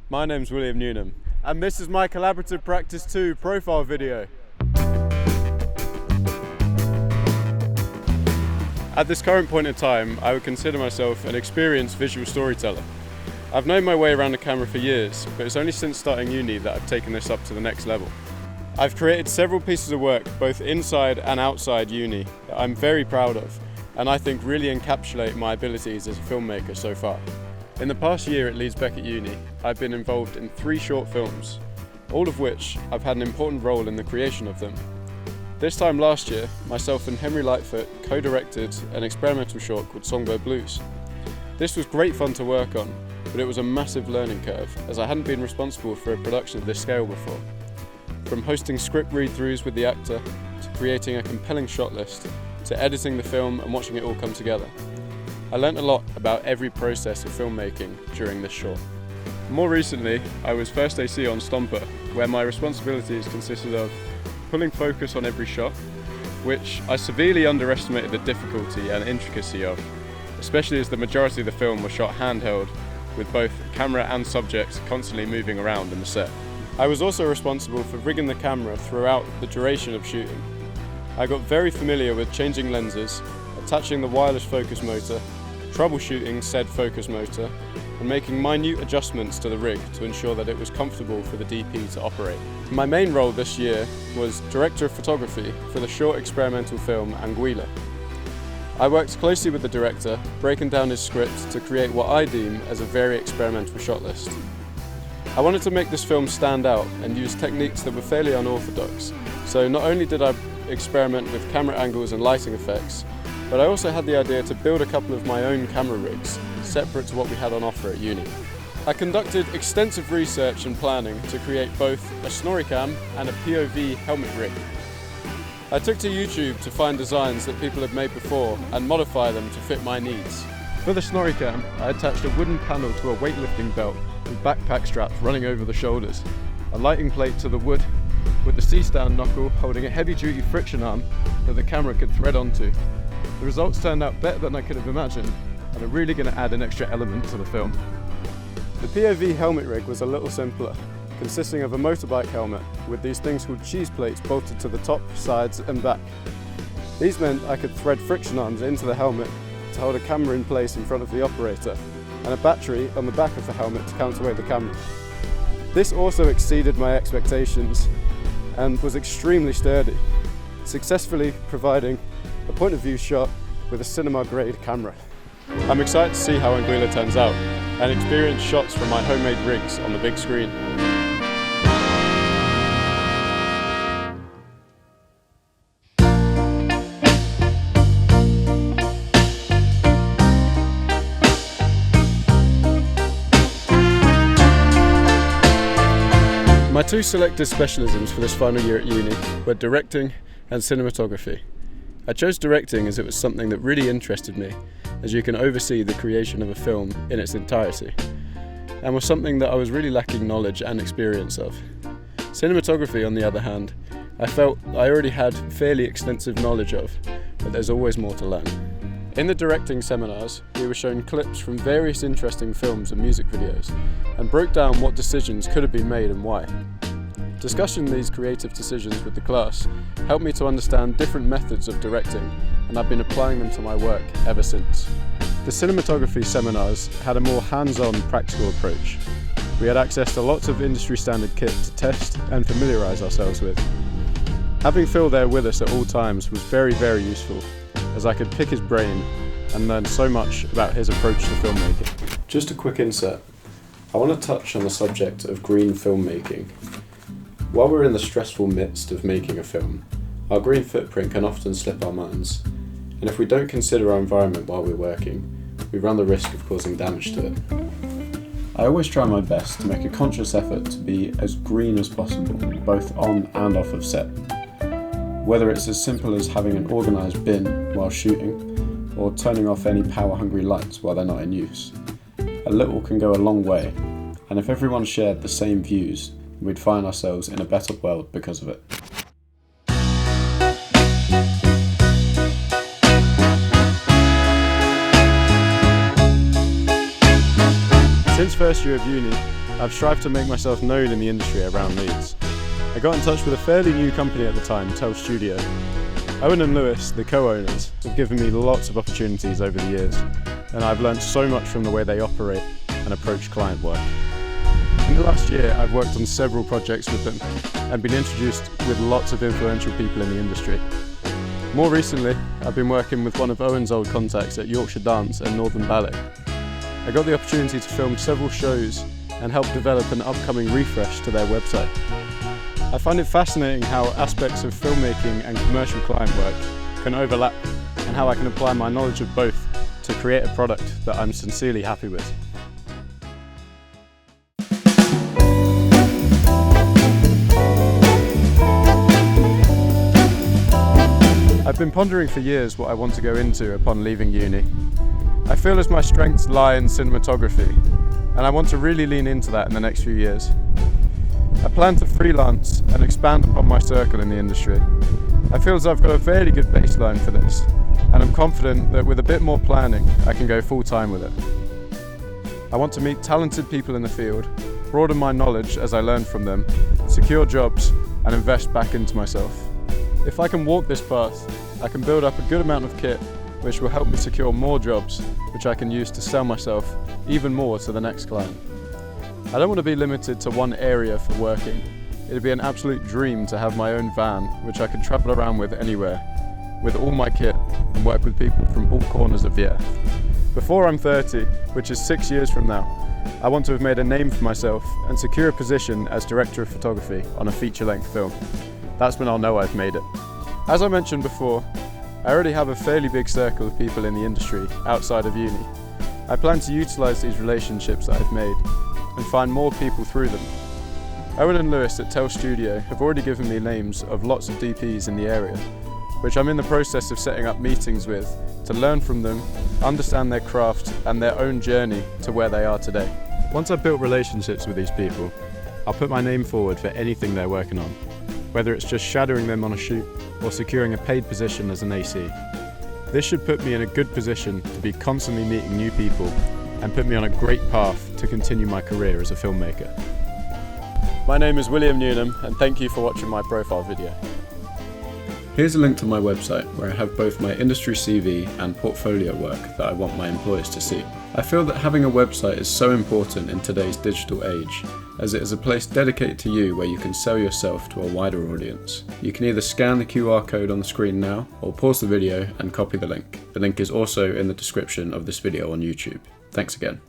My name's William Newnham, and this is my Collaborative Practice 2 profile video. At this current point in time, I would consider myself an experienced visual storyteller. I've known my way around a camera for years, but it's only since starting uni that I've taken this up to the next level. I've created several pieces of work, both inside and outside uni, that I'm very proud of, and I think really encapsulate my abilities as a filmmaker so far. In the past year at Leeds Beckett Uni, I've been involved in 3 short films, all of which I've had an important role in the creation of them. This time last year, myself and Henry Lightfoot co-directed an experimental short called Songbird Blues. This was great fun to work on, but it was a massive learning curve, as I hadn't been responsible for a production of this scale before. From hosting script read-throughs with the actor, to creating a compelling shot list, to editing the film and watching it all come together. I learnt a lot about every process of filmmaking during this short. More recently, I was first AC on Stomper, where my responsibilities consisted of pulling focus on every shot, which I severely underestimated the difficulty and intricacy of, especially as the majority of the film was shot handheld, with both camera and subject constantly moving around in the set. I was also responsible for rigging the camera throughout the duration of shooting. I got very familiar with changing lenses, attaching the wireless focus motor, troubleshooting said focus motor, and making minute adjustments to the rig to ensure that it was comfortable for the DP to operate. My main role this year was Director of Photography for the short experimental film Anguilla. I worked closely with the director, breaking down his script to create what I deem as a very experimental shot list. I wanted to make this film stand out and use techniques that were fairly unorthodox, so not only did I experiment with camera angles and lighting effects, but I also had the idea to build a couple of my own camera rigs, separate to what we had on offer at uni. I conducted extensive research and planning to create both a snorri cam and a POV helmet rig. I took to YouTube to find designs that people had made before and modify them to fit my needs. For the snorri cam, I attached a wooden panel to a weightlifting belt with backpack straps running over the shoulders, a lighting plate to the wood, with the C-stand knuckle holding a heavy-duty friction arm that the camera could thread onto. The results turned out better than I could have imagined, and are really going to add an extra element to the film. The POV helmet rig was a little simpler, consisting of a motorbike helmet with these things called cheese plates bolted to the top, sides and back. These meant I could thread friction arms into the helmet to hold a camera in place in front of the operator, and a battery on the back of the helmet to counterweight the camera. This also exceeded my expectations and was extremely sturdy, successfully providing a point of view shot with a cinema grade camera. I'm excited to see how Anguilla turns out and experience shots from my homemade rigs on the big screen. My 2 selected specialisms for this final year at uni were directing and cinematography. I chose directing as it was something that really interested me, as you can oversee the creation of a film in its entirety, and was something that I was really lacking knowledge and experience of. Cinematography, on the other hand, I felt I already had fairly extensive knowledge of, but there's always more to learn. In the directing seminars, we were shown clips from various interesting films and music videos, and broke down what decisions could have been made and why. Discussing these creative decisions with the class helped me to understand different methods of directing, and I've been applying them to my work ever since. The cinematography seminars had a more hands-on, practical approach. We had access to lots of industry-standard kit to test and familiarise ourselves with. Having Phil there with us at all times was very, very useful, as I could pick his brain and learn so much about his approach to filmmaking. Just a quick insert. I want to touch on the subject of green filmmaking. While we're in the stressful midst of making a film, our green footprint can often slip our minds, and if we don't consider our environment while we're working, we run the risk of causing damage to it. I always try my best to make a conscious effort to be as green as possible, both on and off of set. Whether it's as simple as having an organised bin while shooting, or turning off any power-hungry lights while they're not in use. A little can go a long way, and if everyone shared the same views, we'd find ourselves in a better world because of it. Since first year of uni, I've strived to make myself known in the industry around Leeds. I got in touch with a fairly new company at the time, Tell Studio. Owen and Lewis, the co-owners, have given me lots of opportunities over the years, and I've learned so much from the way they operate and approach client work. In the last year, I've worked on several projects with them and been introduced with lots of influential people in the industry. More recently, I've been working with one of Owen's old contacts at Yorkshire Dance and Northern Ballet. I got the opportunity to film several shows and help develop an upcoming refresh to their website. I find it fascinating how aspects of filmmaking and commercial client work can overlap, and how I can apply my knowledge of both to create a product that I'm sincerely happy with. I've been pondering for years what I want to go into upon leaving uni. I feel as my strengths lie in cinematography, and I want to really lean into that in the next few years. I plan to freelance and expand upon my circle in the industry. I feel as I've got a fairly good baseline for this, and I'm confident that with a bit more planning, I can go full time with it. I want to meet talented people in the field, broaden my knowledge as I learn from them, secure jobs, and invest back into myself. If I can walk this path, I can build up a good amount of kit which will help me secure more jobs which I can use to sell myself even more to the next client. I don't want to be limited to one area for working. It'd be an absolute dream to have my own van which I could travel around with anywhere, with all my kit, and work with people from all corners of the earth. Before I'm 30, which is 6 years from now, I want to have made a name for myself and secure a position as director of photography on a feature-length film. That's when I'll know I've made it. As I mentioned before, I already have a fairly big circle of people in the industry outside of uni. I plan to utilise these relationships that I've made and find more people through them. Owen and Lewis at Tell Studio have already given me names of lots of DPs in the area, which I'm in the process of setting up meetings with to learn from them, understand their craft and their own journey to where they are today. Once I've built relationships with these people, I'll put my name forward for anything they're working on, whether it's just shadowing them on a shoot or securing a paid position as an AC. This should put me in a good position to be constantly meeting new people and put me on a great path to continue my career as a filmmaker. My name is William Newnham, and thank you for watching my profile video. Here's a link to my website where I have both my industry CV and portfolio work that I want my employers to see. I feel that having a website is so important in today's digital age, as it is a place dedicated to you where you can sell yourself to a wider audience. You can either scan the QR code on the screen now or pause the video and copy the link. The link is also in the description of this video on YouTube. Thanks again.